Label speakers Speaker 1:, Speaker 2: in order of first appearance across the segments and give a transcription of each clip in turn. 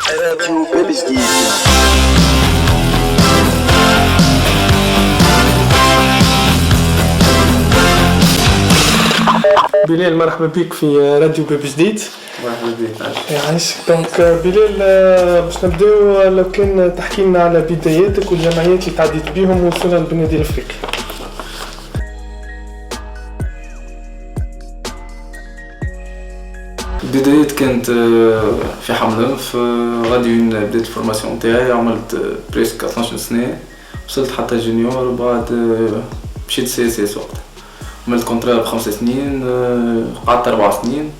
Speaker 1: راديو بيبي جديد.
Speaker 2: بلال، مرحبا بك في راديو بيبي جديد.
Speaker 3: مرحبا بك.
Speaker 2: يعيشك. دونك بلال، باش نبداو لو كان تحكي لنا على بداياتك والجمعيات اللي تعديت بيهم وصلنا للنادي الافريقي.
Speaker 3: البدايات كانت في حملة في غادي بديت الفورماسيون تاعي، عملت بريسك 12 سنة، وصلت حتى جونيور، وبعد مشيت سي اس اس. وقتها عملت كونترا ب5 سنين، قعدت 4 سنين،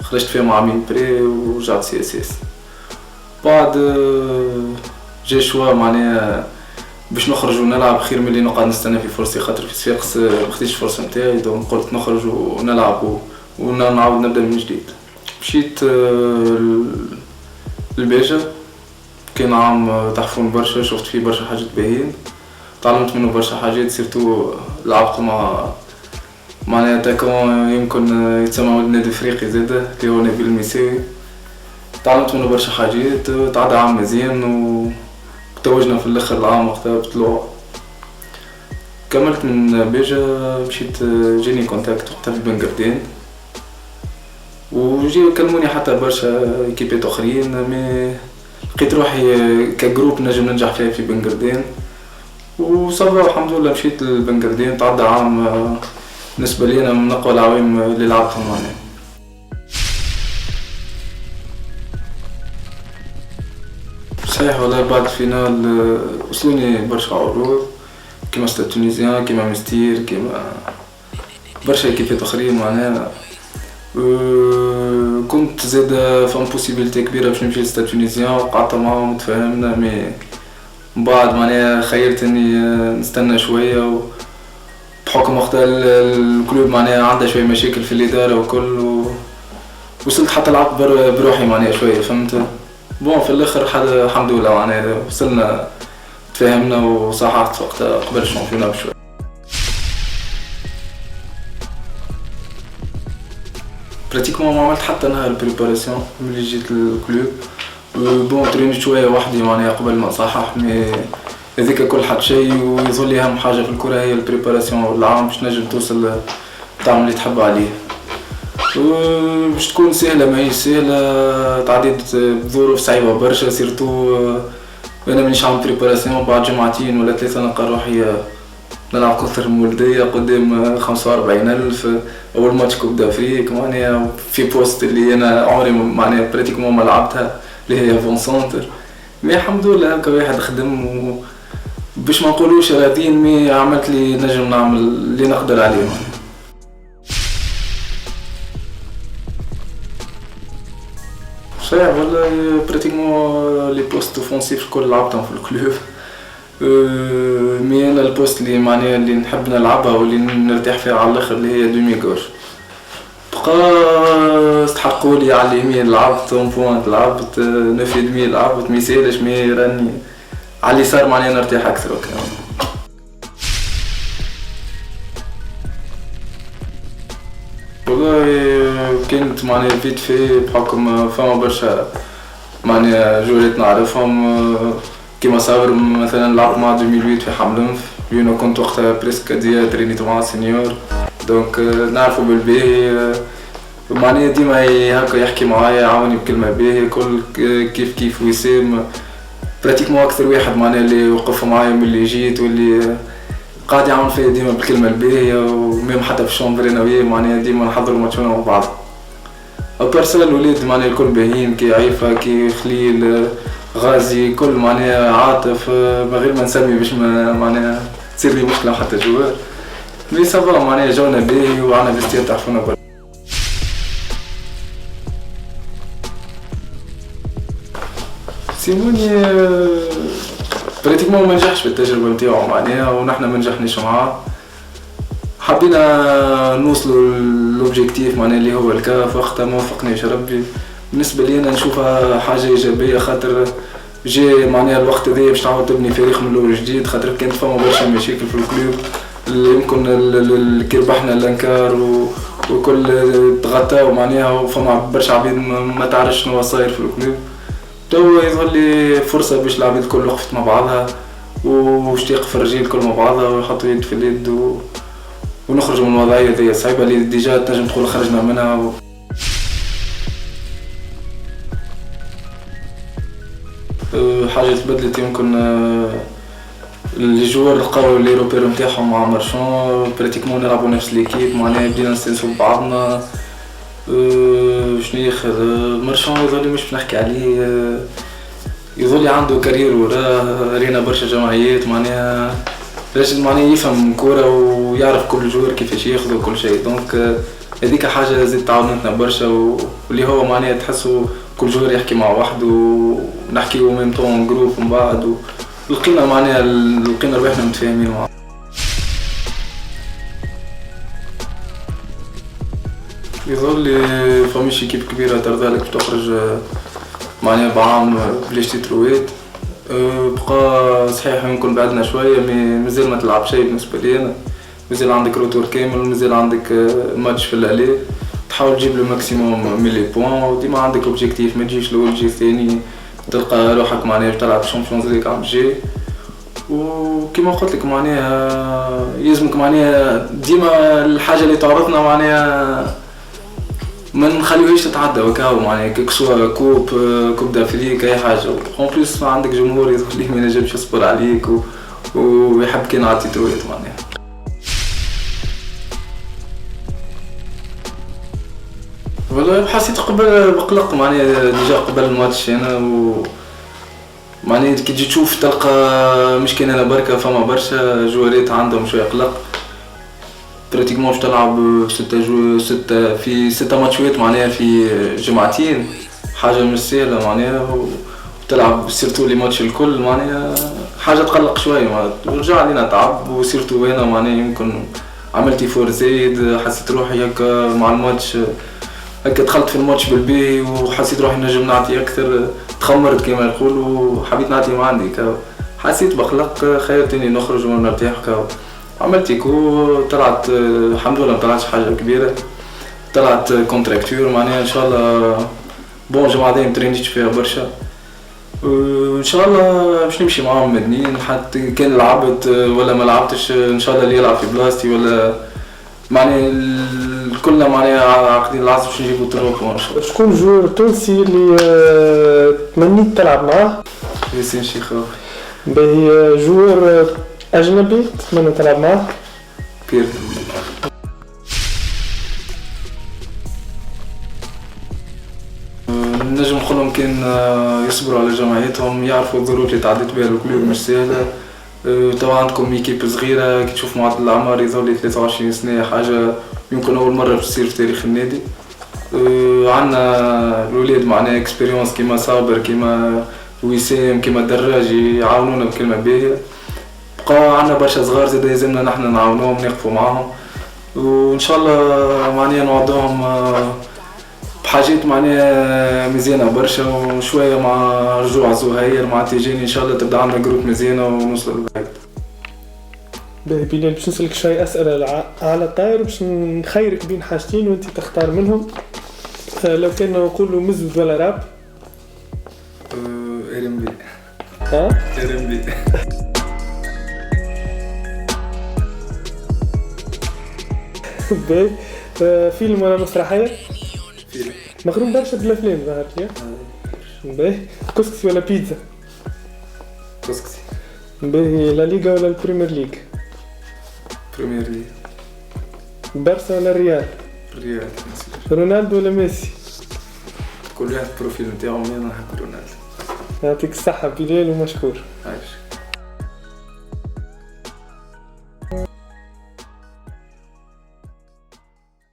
Speaker 3: خرجت فيها مع عامين بري ورجعت سي اس اس. بعد جا شوا معناها باش نخرج ونلعب خير من اللي نقعد نستنى في فرصة، خاطر في صفاقس مخديتش الفرصة نتاعي، دونك قلت نخرج ونلعب ونعاود نبدا من جديد. مشيت للباجة، كان عام تحفون برشا، شفت فيه برشا حاجات باهيين، تعلمت منه برشا حاجات، سيرتو لعبت معناها تاكون يمكن يتسمى النادي الافريقي زاده اللي هو نبيل المساوي، تعلمت منه برشا حاجات، تعدى عام مزيان وتوجنا في الاخر العام وقتها بطلوع. كملت من باجة، مشيت جاني كونتاكت وقتها في بنغردين، وجي كلموني حتى برشا ايكيبات اخرين، مي لقيت روحي كجروب نجم ننجح فيها في بنغردين وصافا الحمد لله. مشيت لبنغردين، تعدى عام بالنسبه لي انا من اقوى العوام اللي لعبتهم معنا. صحيح والله، بعد الفينال وصلوني برشا عروض كيما ستاد تونيزيان، كيما مستير، كيما برشا ايكيبات اخرين معناها. كنت زاد فهم بوسيبيليتي كبيره باش نمشي لستاد تونيزيان، وقعدت معاهم وتفاهمنا، مي من بعد معناها خيرت اني نستنى شويه، بحكم وقتها الكلوب معناها عندها شويه مشاكل في الاداره وكل، وصلت حتى لعبت بروحي معناها شويه، فهمت. بون في الاخر الحمد لله معناها وصلنا تفاهمنا وصححت وقتها قبل الشامبيون بشويه. براتيكمون ما عملت حتى نهار بريباراسيون ملي جيت للكلوب، بون ترينيت شويه وحدي معناها قبل ما نصحح، مي هذيك كل حد شيء، ويظل لي اهم حاجه في الكره هي البريباراسيون والعام باش نجم توصل تعمل اللي تحب عليه. باش تكون سهله ماهيش سهله، تعديت بظروف صعيبه برشا، سيرتو انا مانيش عامل بريباراسيون، بعد جمعتين ولا 3 نلقى روحي نلعب كثر المولدية قدام 45,000 أول ماتش كوب دافريك معناها في بوست اللي أنا عمري معناها براتيكمون ما لعبتها، اللي هي فون سونتر. مي الحمد لله هكا واحد خدم، باش ما نقولوش راضيين، مي عملت لي نجم نعمل اللي نقدر عليه معناها. صحيح والله، براتيكمون لي بوست اوفونسيف الكل لعبتهم في الكلوب، مي انا البوست اللي معناها اللي نحب نلعبها واللي نرتاح فيها على الاخر اللي هي دومي غوش. بقى استحقوا لي على اليمين لعبت اون بوينت، لعبت نفي دمي، لعبت ميسالش، مي راني على اليسار معناها نرتاح اكثر وكذا. والله كانت معناها فيت في بحكم فما برشا معناها جولات نعرفهم، كيما صابر مثلا لعبت مع 2008 في حملنف، بينو كنت وقتها بريسك ديا ترينيت مع سينيور، دونك نعرفه بالباهي معناها، ديما هكا يحكي معايا، يعاوني بكلمه باهيه كل كيف وسام، براتيكمون اكثر واحد معناها اللي وقف معايا من اللي جيت، واللي قاعد يعاون فيا ديما بالكلمه الباهيه، وميم حتى في الشومبر انا وياه معناها ديما نحضروا ماتشنا مع بعض. ابارسال الولاد معناها الكل باهيين، كي عيفه، كي خليل، غازي، كل معناها عاطف، من غير ما نسمي باش معناها تصير لي مشكله حتى جوار، مي صافا معناها جونا باهي وعنا فيستير تعرفونا برشا. سيموني براتيكمون ما نجحش في التجربه نتاعو معناها، ونحنا ما نجحناش معاه، حبينا نوصلوا للوبجيكتيف معناها اللي هو الكاف، وقتها ما وفقناش ربي. بالنسبه لي انا نشوفها حاجه ايجابيه، خاطر جاي معناها الوقت هذا باش تعاود تبني فريق من الاول جديد، خاطر كانت فما برشا مشاكل في الكلوب، يمكن كي ربحنا الانكار وكل تغطاو معناها، وفما برشا عبيد ما تعرفش شنو صاير في الكلوب، تو يظهر لي فرصة باش العباد الكل وقفت مع بعضها واشتيق في الرجال الكل مع بعضها ويحطوا يد في اليد ونخرج من الوضعية ذي صعيبة اللي ديجا تنجم تقول خرجنا منها. حاجة تبدلت يمكن اللي جوار لقاو لي روبير نتاعهم مع مارشون براتيكمون نلعبوا نفس ليكيب معناها بدينا نستانسوا ببعضنا. شنو اخر مارشون يظل مش نحكي عليه يظل عنده كارير وراه رينا برشا جمعيات معناها راجل معناها يفهم كورة ويعرف كل جوار كيفاش ياخذ وكل شيء دونك هذيك حاجة زيد تعاونتنا برشا واللي هو معناها تحسوا كل جوار يحكي مع وحده ونحكيو ميم طون جروب من بعد ولقينا معناها لقينا روحنا متفاهمين معاه. يظل فماش كيف كبيرة ترضى لك تخرج معناها بعام بلاش تترويت بقى صحيح يمكن بعدنا شوية مازال ما تلعب شيء بالنسبة لي أنا مازال عندك روتور كامل مازال عندك ماتش في الألي تحاول تجيب له ماكسيموم من لي بوان وديما عندك اوبجيكتيف ما تجيش الأول تجي الثاني تلقى روحك معناها تلعب شامبيونز ليغ عم تجي وكما قلت لك معناها يلزمك معناها ديما الحاجة اللي تعرضنا معناها ما نخليوهاش تتعدى وكاو معناها كسوا كوب دافريك اي حاجه اون بليس ما عندك جمهور يخليه ما ينجمش يصبر عليك ويحب كي نعطي ترويت معناها. والله حسيت قبل بقلق معناها ديجا قبل الماتش انا معناها كي تجي تشوف تلقى مش كان انا بركه فما برشا جواريت عندهم شويه قلق براتيكمون باش تلعب ستة ماتشات معناها في جمعتين حاجة مش سهلة معناها وتلعب سيرتو لي ماتش الكل معناها حاجة تقلق شوية ورجع علينا تعب وسيرتو هنا معناها يمكن عملت فور زايد حسيت روحي هكا مع الماتش هكا دخلت في الماتش بالبي وحسيت روحي نجم نعطي أكثر تخمرت كما يقولوا وحبيت نعطي ما عندي حسيت بقلق خير تاني نخرج ونرتاح عملت ايكو طلعت الحمد لله ما طلعتش حاجه كبيره طلعت كونتراكتور معناها ان شاء الله بون جماعه دايما ترينيتش فيها برشا وان شاء الله باش نمشي معاهم مدنيين حتى كان لعبت ولا ما لعبتش ان شاء الله اللي يلعب في بلاصتي ولا معناها كلنا معناها عاقدين العصر باش نجيبوا تروفو ان شاء الله.
Speaker 2: شكون جور تونسي اللي تمنيت تلعب معاه؟
Speaker 3: ياسين شيخاوي.
Speaker 2: باهي جور أجنبي تتمنى تلعب معه؟
Speaker 3: بير نجم نقولهم كان يصبروا على جمعيتهم يعرفوا الظروف اللي تعديت بها الكلوب مش سهلة توا عندكم ايكيب صغيرة كي تشوف معدل الأعمار يظهر لي 23 سنة حاجة يمكن أول مرة باش تصير في تاريخ النادي عندنا الولاد معناها اكسبيريونس كيما صابر كيما وسام كيما الدراجي يعاونونا بكلمة باهية بقى عندنا برشا صغار زاد لازمنا نحن نعاونوهم نقفوا معاهم وان شاء الله معناها نوعدوهم بحاجات معناها مزيانه برشا وشويه مع رجوع زهير مع تيجاني ان شاء الله تبدا عندنا جروب مزيانه ونوصلوا للبعيد.
Speaker 2: باهي بلال باش نسألك شوية أسئلة على الطاير باش نخيرك بين حاجتين وانت تختار منهم لو كان نقولوا مزود ولا راب؟
Speaker 3: RMB.
Speaker 2: ها؟
Speaker 3: RMB.
Speaker 2: باهي فيلم ولا مسرحية؟
Speaker 3: فيلم.
Speaker 2: مغروم برشا بالأفلام ظهرت لي. باهي كسكسي ولا بيتزا؟
Speaker 3: كسكسي.
Speaker 2: باهي لا ليغا ولا البريمير ليغ؟
Speaker 3: بريمير ليغ.
Speaker 2: بارسا ولا الريال؟
Speaker 3: الريال.
Speaker 2: رونالدو ولا ميسي؟
Speaker 3: كل واحد بروفيل نتاعو، انا نحب رونالدو.
Speaker 2: يعطيك الصحة بلال ومشكور.
Speaker 3: عايش.